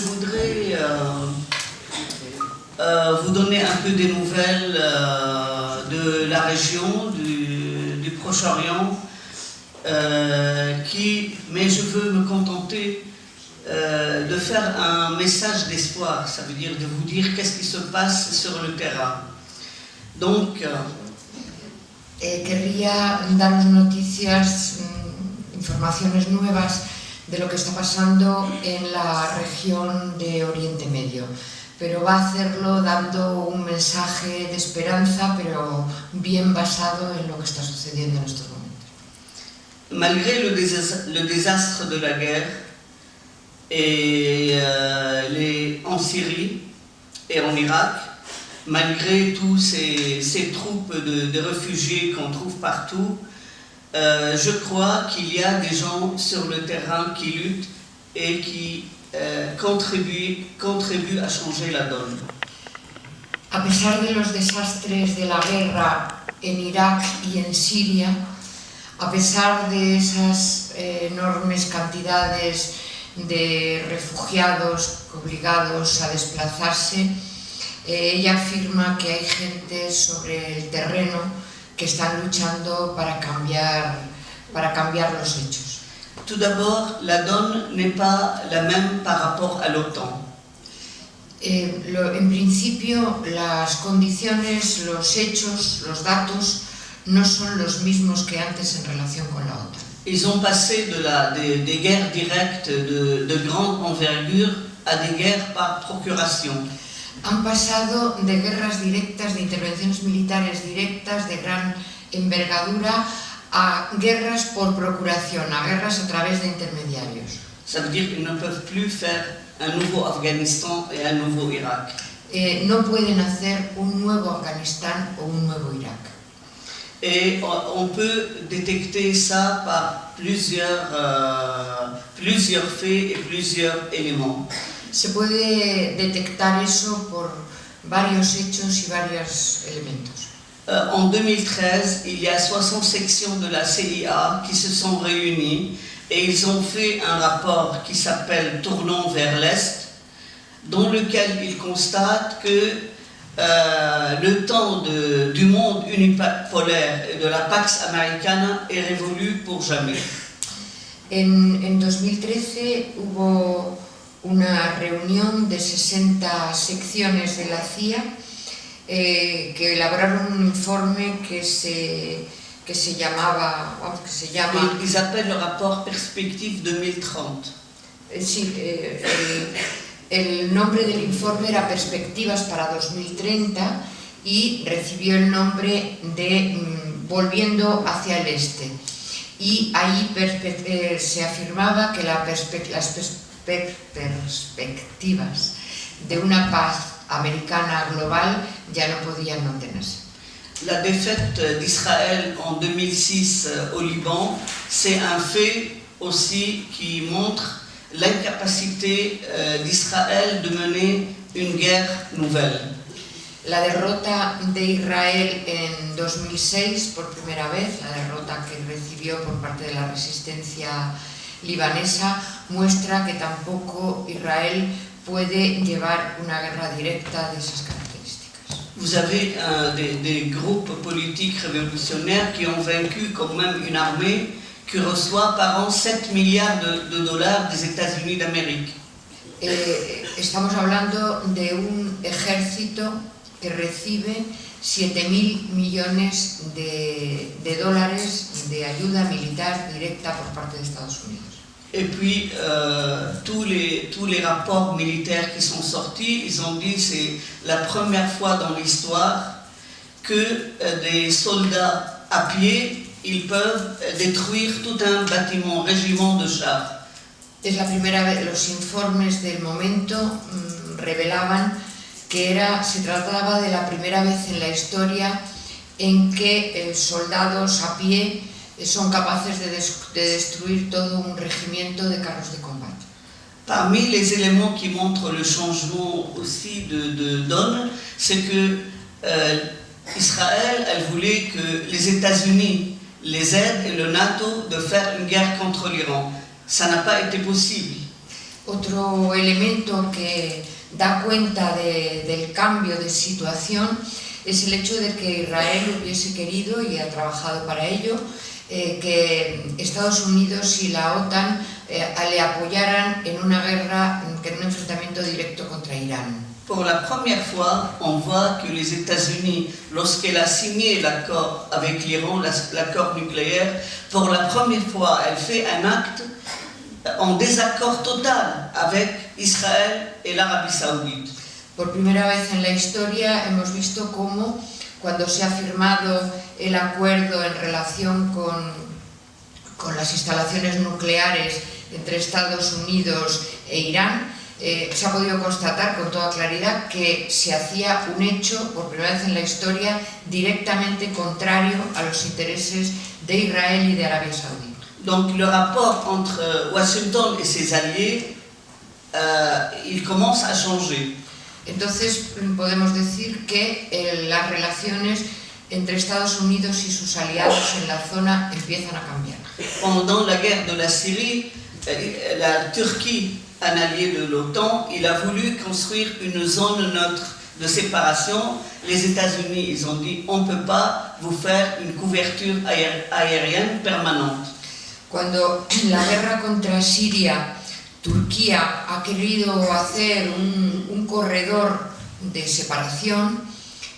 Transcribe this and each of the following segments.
voudrais vous donner un peu des nouvelles de la région, du Proche-Orient, mais je veux me contenter de faire un message d'espoir, ça veut dire de vous dire qu'est-ce qui se passe sur le terrain. Donc, querría daros noticias, informaciones nuevas de lo que está pasando en la región de Oriente Medio, pero va a hacerlo dando un mensaje de esperanza, pero bien basado en lo que está sucediendo en estos momentos. Malgré le désastre de la guerre en Syrie et en Irak, malgré tous ces troupes de réfugiés qu'on trouve partout, je crois qu'il y a des gens sur le terrain qui luttent et qui contribuent à changer la donne. A pesar de los desastres de la guerra en Irak y en Siria, a pesar de esas enormes cantidades de refugiados obligados a desplazarse, ella afirma que hay gente sobre el terreno que están luchando para cambiar los hechos. Tout d'abord, la donne n'est pas la même par rapport à l'OTAN. En principio, las condiciones, los hechos, los datos no son los mismos que antes en relación con la OTAN. Ils ont passé des guerres directes de grande envergure à des guerres par procuration. Han pasado de guerras directas, de intervenciones militares directas de gran envergadura, a guerras por procuración, a guerras a través de intermediarios. Ça veut dire qu'ils ne peuvent plus faire un nouveau Afghanistan et un nouveau Irak. No pueden hacer un nuevo Afganistán o un nuevo Irak. Et on peut détecter ça par plusieurs faits et plusieurs éléments. Se puede detectar eso por varios hechos y varios elementos. En 2013, il y a 60 sections de la CIA qui se sont réunies et ils ont fait un rapport qui s'appelle Tournons vers l'Est, dans lequel ils constatent que le temps du monde unipolaire et de la Pax Americana est révolu pour jamais. En 2013 hubo una reunión de 60 secciones de la CIA que elaboraron un informe que se llama... Ils appellent le rapport Perspective 2030. Sí, el nombre del informe era Perspectivas para 2030 y recibió el nombre de Volviendo hacia el Este. Y ahí se afirmaba que las perspectivas de una paz americana global ya no podían mantenerse. La défaite d'Israël en 2006 au Liban, c'est un fait aussi qui montre l'incapacité d'Israël de mener une guerre nouvelle. La derrota de Israel en 2006, por primera vez, la derrota que recibió por parte de la resistencia libanesa, muestra que tampoco Israel puede llevar una guerra directa de esas características. Vous avez des groupes politiques révolutionnaires qui ont vaincu quand même une armée qui reçoit par an 7 milliards de dollars des États-Unis d'Amérique. Estamos hablando de un ejército que recibe 7.000 millones de dólares de ayuda militar directa por parte de Estados Unidos. Et puis, tous les rapports militaires qui sont sortis, ils ont dit que c'est la première fois dans l'histoire que des soldats à pied, ils peuvent détruire tout un bâtiment, régiment de chars. Es la primera vez, los informes del momento revelaban que se trataba de la primera vez en la historia en que soldados a pie son capaces de destruir todo un regimiento de carros de combate. Parmi les éléments qui montrent le changement aussi de donne, c'est que Israël, elle voulait que les États-Unis les aident et le NATO de faire une guerre contre l'Iran. Ça n'a pas été possible. Otro elemento que da cuenta del cambio de situación es el hecho de que Israel hubiese querido, y ha trabajado para ello, que Estados Unidos y la OTAN le apoyaran en una guerra, en un enfrentamiento directo contra Irán. Pour la première fois, on voit que les États-Unis, lorsqu'elle a signé l'accord avec l'Iran, l'accord nucléaire, pour la première fois, elle fait un acte en désaccord total avec Israël et l'Arabie Saoudite. Por primera vez en la historia hemos visto cómo, cuando se ha firmado el acuerdo en relación con las instalaciones nucleares entre Estados Unidos e Irán, se ha podido constatar con toda claridad que se hacía un hecho, por primera vez en la historia, directamente contrario a los intereses de Israel y de Arabia Saudí. Donc le rapport entre Washington et ses alliés, il commence à changer. Entonces podemos decir que las relaciones entre Estados Unidos y sus aliados en la zona empiezan a cambiar. Pendant la guerre de la Syrie, la Turquie, un allié de l'OTAN, il a voulu construire une zone neutre de séparation. Les États-Unis, ils ont dit, on ne peut pas vous faire une couverture aérienne permanente. Cuando la guerra contra Siria, Turquía ha querido hacer un corredor de separación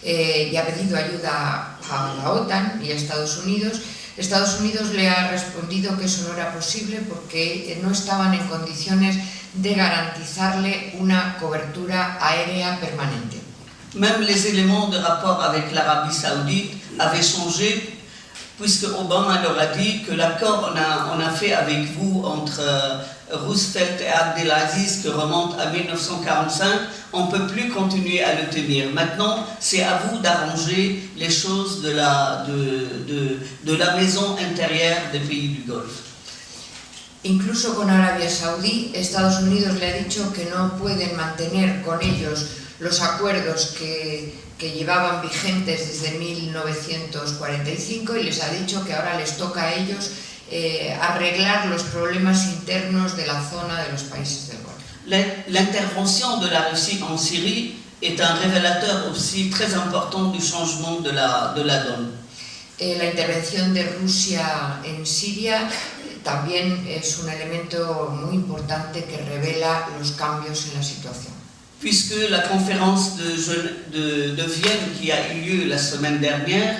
y ha pedido ayuda a la OTAN y a Estados Unidos le ha respondido que eso no era posible porque no estaban en condiciones de garantizarle una cobertura aérea permanente. Même les éléments de rapport avec l'Arabie Saoudite avaient changé, puisque Obama leur a dit que l'accord on a fait avec vous entre Roosevelt et Abdelaziz, qui remonte à 1945, on ne peut plus continuer à le tenir. Maintenant, c'est à vous d'arranger les choses de la maison intérieure des pays du Golfe. Incluso con Arabia Saudí, Estados Unidos le ha dicho que no pueden mantener con ellos los acuerdos que llevaban vigentes desde 1945 y les ha dicho que ahora les toca a ellos arreglar los problemas internos de la zona de los países del Golfo. L'intervention de la Russie en Syrie est un révélateur aussi très important du changement de la donne. La intervención de Rusia en Siria también es un elemento muy importante que revela los cambios en la situación. Puisque la conférence de Vienne qui a eu lieu la semaine dernière,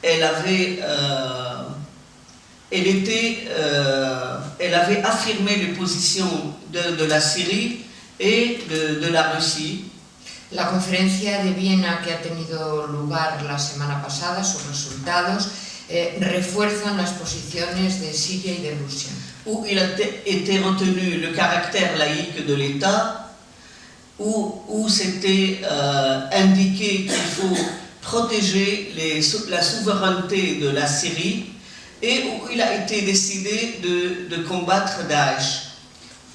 elle avait affirmé les positions de la Syrie et de la Russie. La conferencia de Viena que ha tenido lugar la semana pasada, sus resultados refuerzan las posiciones de Siria y de Rusia. Où il a été retenu le caractère laïque de l'État, où c'était indiqué qu'il faut protéger la souveraineté de la Syrie, et où il a été décidé de combattre Daesh.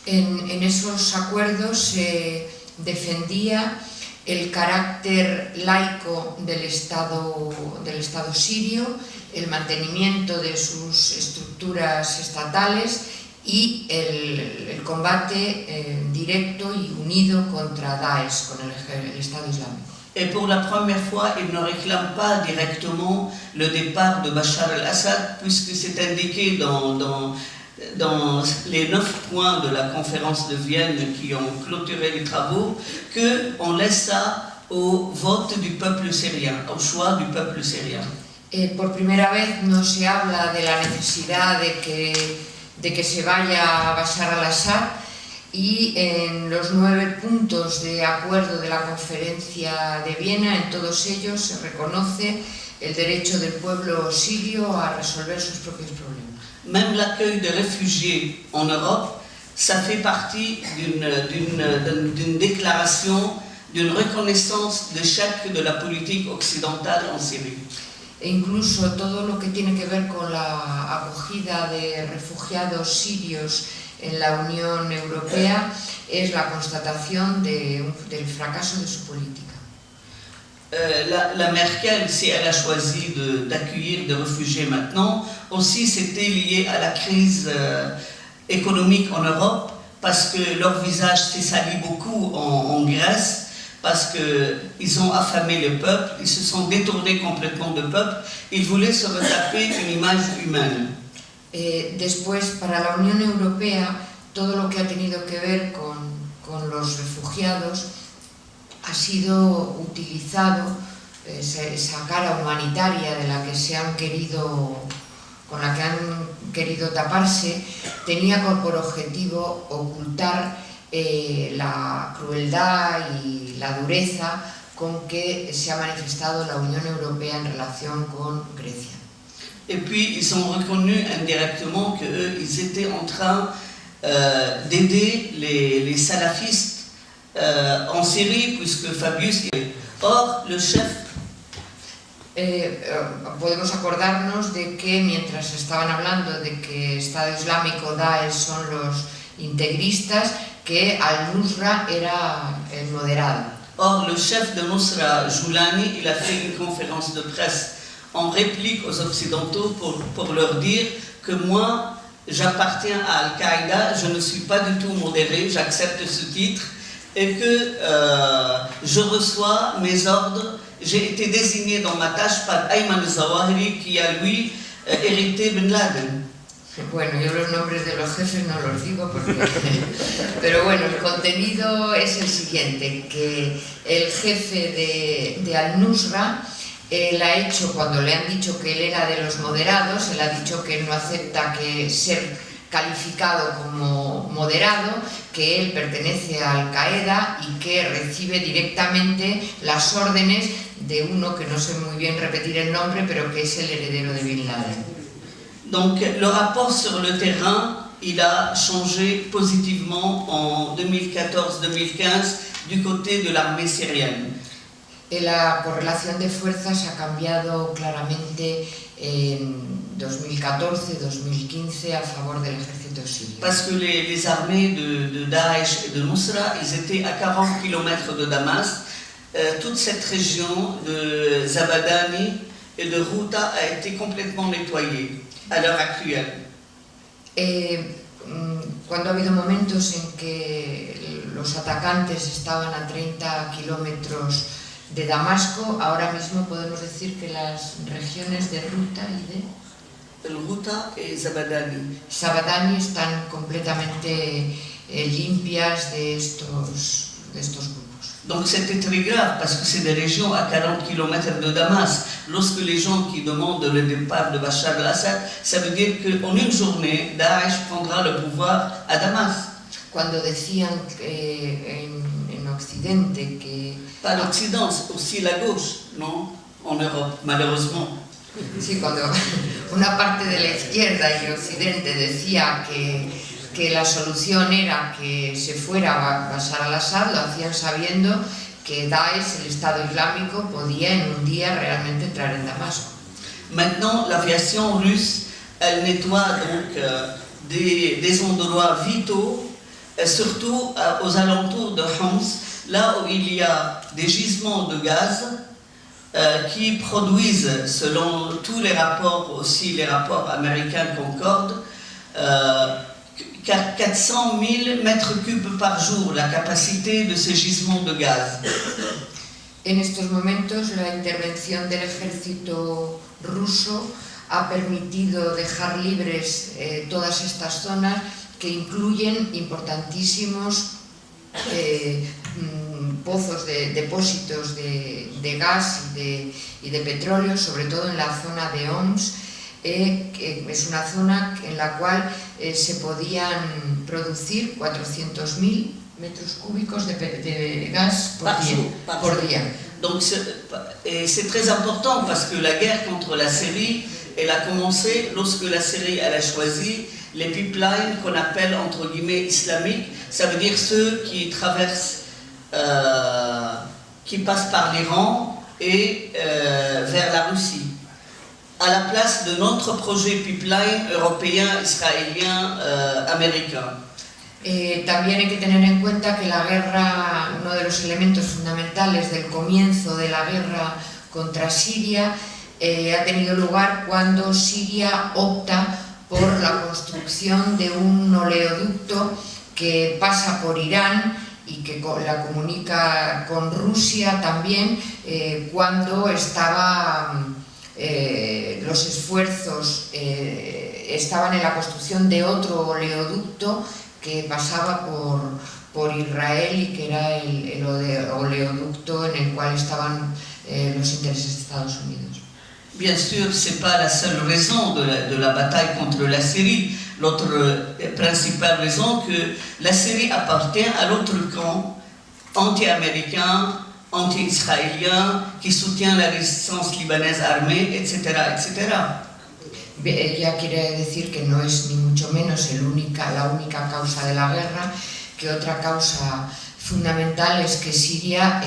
En esos acuerdos se defendía el carácter laico del Estado sirio, el mantenimiento de sus estructuras estatales y el combate directo y unido contra Daesh, con el Estado Islámico. Et pour la première fois, il ne réclame pas directement le départ de Bachar el-Assad, puisque c'est indiqué dans les 9 points de la conférence de Vienne qui ont clôturé les travaux, qu'on laisse ça au vote du peuple syrien, au choix du peuple syrien. Por primera vez no se habla de la necesidad de que se vaya Bashar al-Assad, y en los 9 puntos de acuerdo de la conferencia de Viena, en todos ellos se reconoce el derecho del pueblo sirio a resolver sus propios problemas. Même l'accueil des réfugiés en Europe, ça fait partie d'une déclaration, d'une reconnaissance d'échec de la politique occidentale en Syrie. E incluso todo lo que tiene que ver con la acogida de refugiados sirios en la Unión Europea es la constatación del fracaso de su política. La Merkel, si elle a choisi d'accueillir des réfugiés maintenant, aussi c'était lié à la crise économique en Europe, parce que leur visage s'est sali beaucoup en Grèce, parce qu'ils ont affamé le peuple, ils se sont détournés complètement du peuple, ils voulaient se retaper une image humaine. Después, para la Unión Europea, todo lo que ha tenido que ver con los refugiados ha sido utilizado, esa cara humanitaria de la que con la que han querido taparse, tenía por objetivo ocultar la crueldad y la dureza con que se ha manifestado la Unión Europea en relación con Grecia. Et puis ils ont reconnu indirectement qu'ils étaient en train d'aider les salafistes en Syrie, puisque Fabius... Or, le chef... podemos acordarnos de que mientras estaban hablando de que Estado Islámico, Daesh son los integristas, que Al-Nusra era el moderado. Or, le chef de Nusra, Joulani, il a fait une conférence de presse en réplique aux Occidentaux pour leur dire que moi, j'appartiens à Al-Qaïda, je ne suis pas du tout modéré, j'accepte ce titre, et que je reçois mes ordres. J'ai été désigné dans ma tâche par Ayman Zawahiri, qui a lui hérité Ben Laden. Bueno, yo los nombres de los jefes no los digo porque... Pero bueno, el contenido es el siguiente, que el jefe de Al-Nusra, él ha hecho, cuando le han dicho que él era de los moderados, él ha dicho que él no acepta ser calificado como moderado, que él pertenece a Al-Qaeda y que recibe directamente las órdenes de uno que no sé muy bien repetir el nombre, pero que es el heredero de Bin Laden. Donc le rapport sur le terrain, il a changé positivement en 2014-2015 du côté de l'armée syrienne. La correlación de fuerzas ha cambiado claramente en 2014-2015 a favor del ejército sirio. Parce que les armées de Daesh et de Nusra, ils étaient à 40 km de Damas. Toute cette région de Zabadani et de Ghouta a été complètement nettoyée à l'heure actuelle. Cuando ha habido momentos en que los atacantes estaban a 30 kilómetros de Damasco, ahora mismo podemos decir que las regiones de Ghouta y El Ghouta y Zabadani están completamente limpias de estos grupos. Donc c'était très grave parce que c'est des régions à 40 km de Damas. Lorsque les gens qui demandent le départ de Bachar al-Assad, ça veut dire qu'en une journée, Daesh prendra le pouvoir à Damas. Cuando decían en Occidente que... Pas l'Occident, c'est aussi la gauche, non? En Europe, malheureusement. Sí, cuando una parte de la izquierda y Occidente decía que la solución era que se fuera Bashar al-Assad, lo hacían sabiendo que Daesh, el Estado Islámico, podía en un día realmente entrar en Damasco. Maintenant, l'aviation russe, elle nettoie donc des endroits vitaux, surtout aux alentours de Homs, là où il y a des gisements de gaz qui produisent, selon tous les rapports, aussi les rapports américains Concorde, 400 000 mètres cubes par jour, la capacité de ces gisements de gaz. En estos momentos, la intervención del ejército ruso ha permitido dejar libres todas estas zonas que incluyen importantísimos pozos de depósitos de gas y de petróleo, sobre todo en la zona de Homs, que es una zona en la cual se podían producir 400.000 metros cúbicos de gas por día. Donc c'est très important parce que la guerre contre la Syrie, elle a commencé lorsque la Syrie elle a choisi les pipelines qu'on appelle entre guillemets islamiques, ça veut dire ceux qui traversent, qui passent par l'Iran et vers la Russie, à la place de notre projet pipeline européen, israélien, américain. También hay que tener en cuenta que la guerra, uno de los elementos fundamentales del comienzo de la guerra contra Siria ha tenido lugar cuando Siria opta por la construcción de un oleoducto que pasa por Irán y que la comunica con Rusia también, cuando estaban los esfuerzos, estaban en la construcción de otro oleoducto que pasaba por Israel y que era el oleoducto en el cual estaban los intereses de Estados Unidos. Bien sûr, ce n'est pas la seule raison de la bataille contre la Syrie. L'autre principale raison, que la Syrie appartient à l'autre camp anti-américain, anti-israélien, qui soutient la résistance libanaise armée, etc., etc. Ella quiere decir que no es ni mucho menos la única causa de la guerra, que otra causa fundamental es que Siria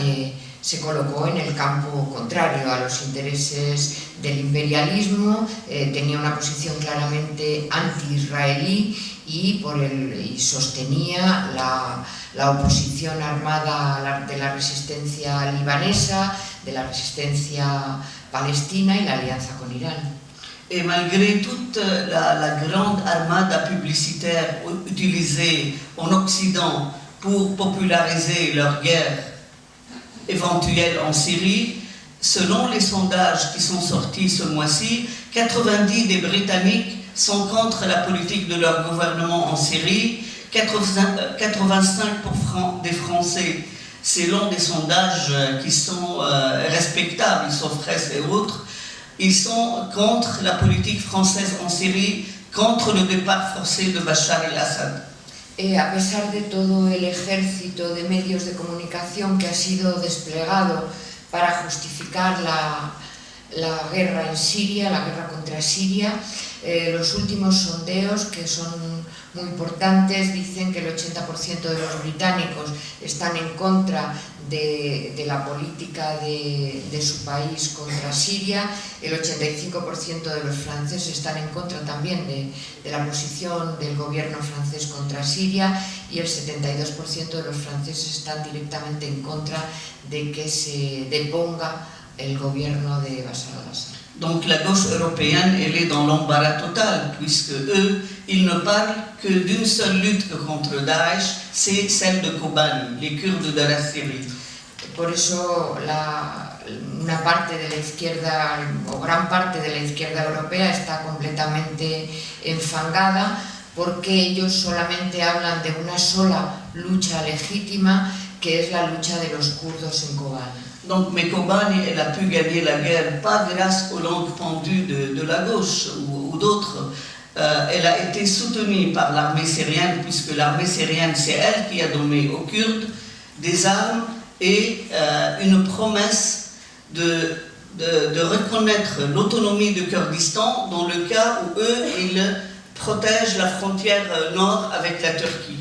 se colocó en el campo contrario a los intereses del imperialismo, tenía una posición claramente anti-israelí y sostenía la oposición armada de la resistencia libanesa, de la resistencia palestina y la alianza con Irán. Et malgré toute la grande armada publicitaire utilisée en Occident pour populariser leur guerre éventuelle en Syrie, selon les sondages qui sont sortis ce mois-ci, 90 des Britanniques sont contre la politique de leur gouvernement en Syrie, 85% des Français, selon des sondages qui sont respectables, sauf Presse et autres, ils sont contre la politique française en Syrie, contre le départ forcé de Bachar el-Assad. A pesar de todo el ejército de medios de comunicación que ha sido desplegado para justificar la guerra en Siria, la guerra contra Siria, los últimos sondeos, que son muy importantes, dicen que el 80% de los británicos están en contra de la política de su país contra Siria, el 85% de los franceses están en contra también de la posición del gobierno francés contra Siria, y el 72% de los franceses están directamente en contra de que se deponga el gobierno de Bachar el-Assad. Donc la gauche européenne, elle est dans l'embarras total, puisque eux, ils ne parlent que d'une seule lutte contre Daesh, c'est celle de Kobani, les Kurdes de la Syrie. Por eso una parte de la izquierda, o gran parte de la izquierda europea, está completamente enfangada, porque ellos solamente hablan de una sola lucha legítima, que es la lucha de los kurdos en Kobani. Donc, mais Kobani, elle a pu gagner la guerre pas grâce aux langues pendues de la gauche ou d'autres. Elle a été soutenue par l'armée syrienne, puisque l'armée syrienne, c'est elle qui a donné aux Kurdes des armes et une promesse de reconnaître l'autonomie du Kurdistan dans le cas où eux, ils protègent la frontière nord avec la Turquie.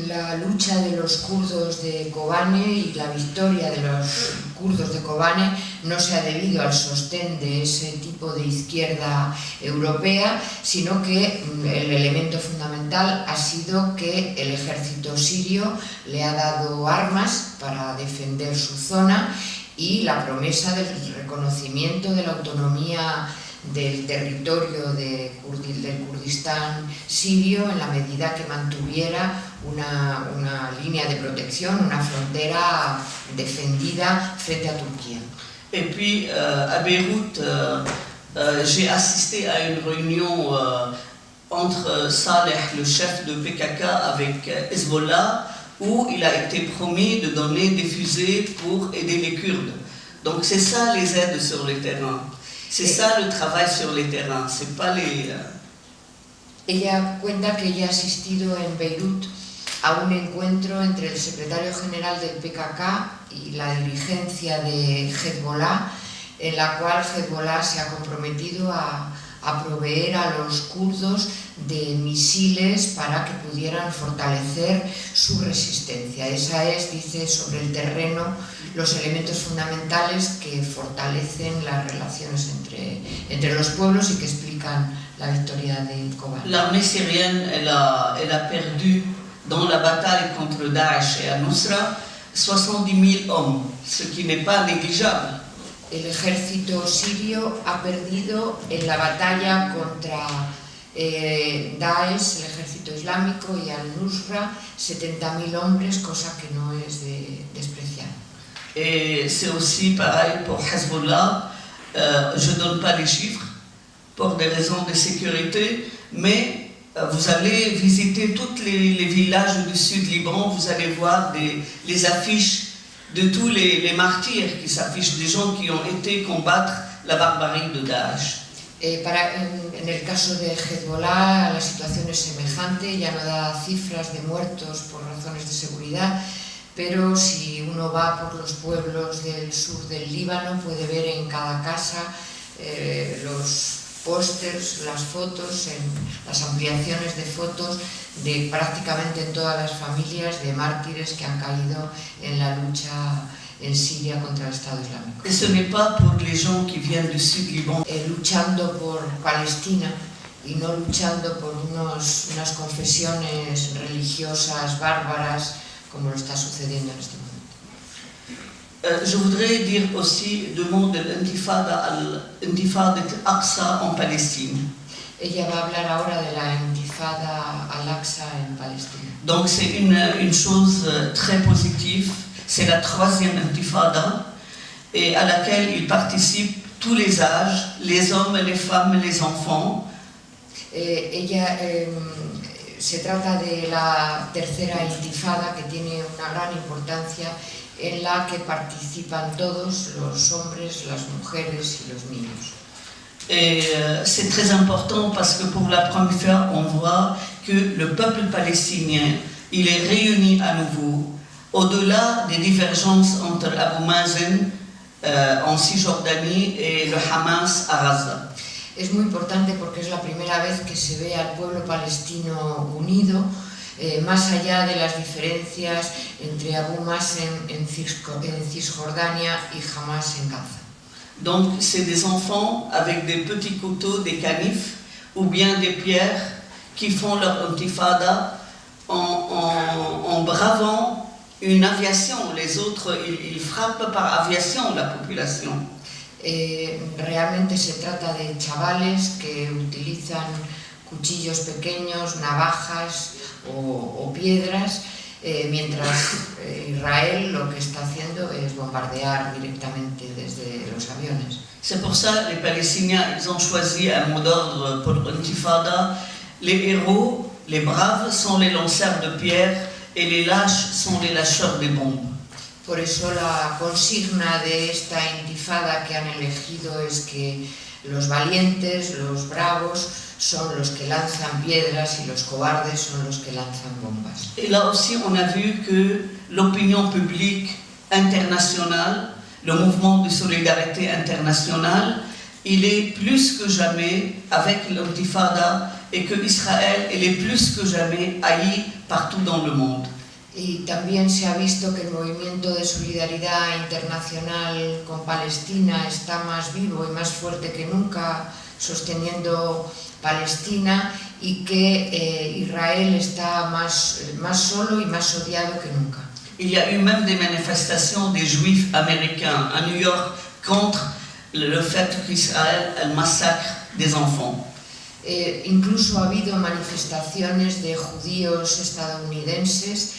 La lucha de los kurdos de Kobane y la victoria de los kurdos de Kobane no se ha debido al sostén de ese tipo de izquierda europea, sino que el elemento fundamental ha sido que el ejército sirio le ha dado armas para defender su zona, y la promesa del reconocimiento de la autonomía del territorio del Kurdistán sirio, en la medida que mantuviera una línea de protección, una frontera defendida frente a Turquía. Et puis à Beyrouth, j'ai assisté à une réunion entre Saleh, le chef de PKK, avec Hezbollah, où il a été promis de donner des fusées pour aider les Kurdes. Donc c'est ça les aides sur le terrain. C'est ça le travail sur les terrains, c'est pas les... Ella cuenta que ella ha asistido en Beirut a un encuentro entre el secretario general del PKK y la dirigencia de Hezbollah, en la cual Hezbollah se ha comprometido a proveer a los kurdos de misiles para que pudieran fortalecer su resistencia. Esa es, dice, sobre el terreno, los elementos fundamentales que fortalecen las relaciones entre los pueblos y que explican la victoria de Kobani. L'armée syrienne, elle a perdu dans la bataille contre Daesh et al-Nusra 70 000 hommes, ce qui n'est pas négligeable. El ejército sirio ha perdido en la batalla contra Daesh, el ejército islámico, y al-Nusra, 70.000 hombres, cosa que no es de despreciar. Et c'est aussi pareil pour Hezbollah. Je ne donne pas les chiffres pour des raisons de sécurité, mais vous allez visiter tous les villages du sud Liban, vous allez voir les affiches de tous les martyrs qui s'affichent, des gens qui ont été combattre la barbarie de Daesh. En el caso de Hezbollah la situación es semejante, ya no da cifras de muertos por razones de seguridad, pero si uno va por los pueblos del sur del Líbano puede ver en cada casa los pósters, las fotos, las ampliaciones de fotos de prácticamente en todas las familias de mártires que han caído en la lucha en Siria contra el Estado Islámico. Et ce n'est pas pour les gens qui viennent du sud Liban. Luchando por Palestina y no luchando por unas confesiones religiosas bárbaras como lo está sucediendo en este momento. Je voudrais dire aussi deux mots de l'intifada al-Aqsa en Palestine. Ella va a hablar ahora de la intifada al-Aqsa en Palestina. Donc c'est une chose très positive. C'est la 3e intifada et à laquelle ils participent tous les âges, les hommes, les femmes, les enfants. Se trata de la tercera intifada que tiene una gran importancia en la que participan todos los hombres, las mujeres y los niños. Et c'est très important parce que pour la première fois on voit que le peuple palestinien il est réuni à nouveau au-delà des divergences entre Abu Mazen en Cisjordanie et le Hamas à Gaza. Es muy importante porque es la primera vez que se ve al pueblo palestino unido, más allá de las diferencias entre Abu Mazen en Cisjordania y Hamas en Gaza. Donc c'est des enfants avec des petits couteaux, des canifs ou bien des pierres qui font leur intifada en bravant une aviation. Les autres, ils frappent par aviation la population. Realmente se trata de chavales que utilizan cuchillos pequeños, navajas o piedras, mientras Israel lo que está haciendo es bombardear directamente desde los aviones. C'est pour ça que les Palestiniens ils ont choisi un mot d'ordre pour l'intifada. Les héros, les braves sont les lanceurs de pierres et les lâches sont les lâcheurs de bombes. Por eso la consigna de esta intifada que han elegido es que los valientes, los bravos, son los que lanzan piedras y los cobardes son los que lanzan bombas. Et là aussi, on a vu que l'opinion publique internationale, le mouvement de solidarité internationale, il est plus que jamais avec l'intifada et que Israël est plus que jamais haï partout dans le monde. Y también se ha visto que el movimiento de solidaridad internacional con Palestina está más vivo y más fuerte que nunca, sosteniendo Palestina, y que Israel está más solo y más odiado que nunca. Il y a eu même des manifestations des juifs américains à New York contre le fait qu'Israël massacre des enfants. Incluso ha habido manifestaciones de judíos estadounidenses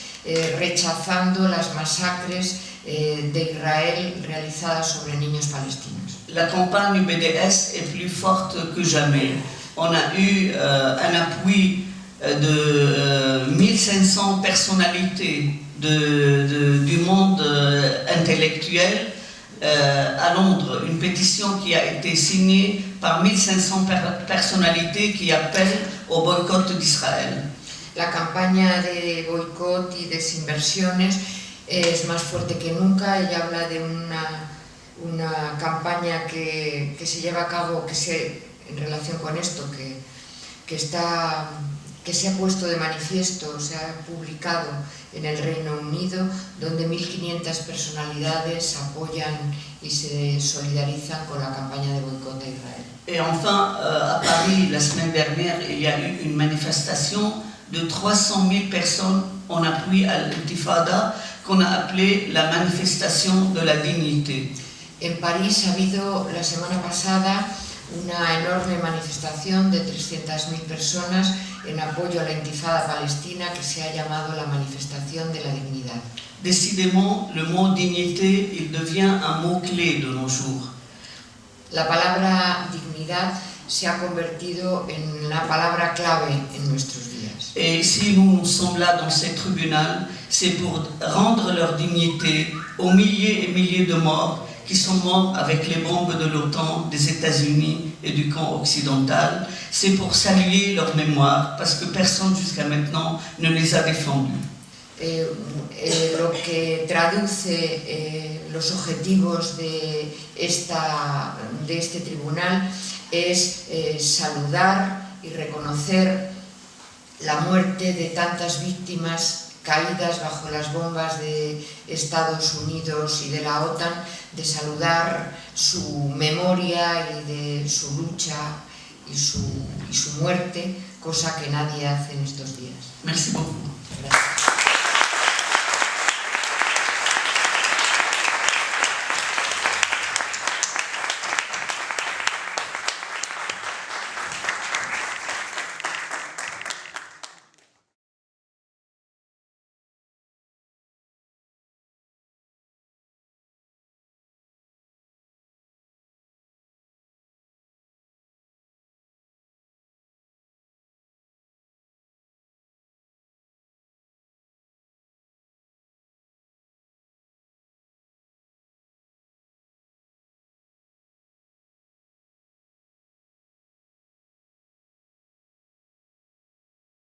rechazando las masacres de Israel realizadas sobre niños palestinos. La campagne BDS est plus forte que jamais. On a eu un appui de 1500 personnalités du monde intellectuel à Londres, une pétition qui a été signée par 1500 personnalités qui appellent au boycott d'Israël. La campaña de boicot y desinversiones es más fuerte que nunca. Ella habla de una campaña que se lleva a cabo, en relación con esto, que se ha puesto de manifiesto, se ha publicado en el Reino Unido, donde 1500 personalidades apoyan y se solidarizan con la campaña de boicot de Israel. Et enfin, à Paris, la semaine dernière, il y a eu une manifestation de 300 000 personnes en appui à l'intifada qu'on a appelée la manifestation de la dignité. En París ha habido la semana pasada una enorme manifestación de 300.000 personas en apoyo a la intifada palestina que se ha llamado la manifestación de la dignidad. Décidément, le mot dignité, il devient un mot-clé de nos jours. La palabra dignidad se ha convertido en la palabra clave en nuestros días. Et si nous sommes là dans ces tribunaux, c'est pour rendre leur dignité aux milliers et milliers de morts qui sont morts avec les bombes de l'OTAN, des États-Unis et du camp occidental. C'est pour saluer leur mémoire, parce que personne jusqu'à maintenant ne les a défendus. Lo que traduce los objetivos de este tribunal es saludar y reconocer la muerte de tantas víctimas caídas bajo las bombas de Estados Unidos y de la OTAN, de saludar su memoria y de su lucha y su muerte, cosa que nadie hace en estos días. Merci beaucoup. Gracias.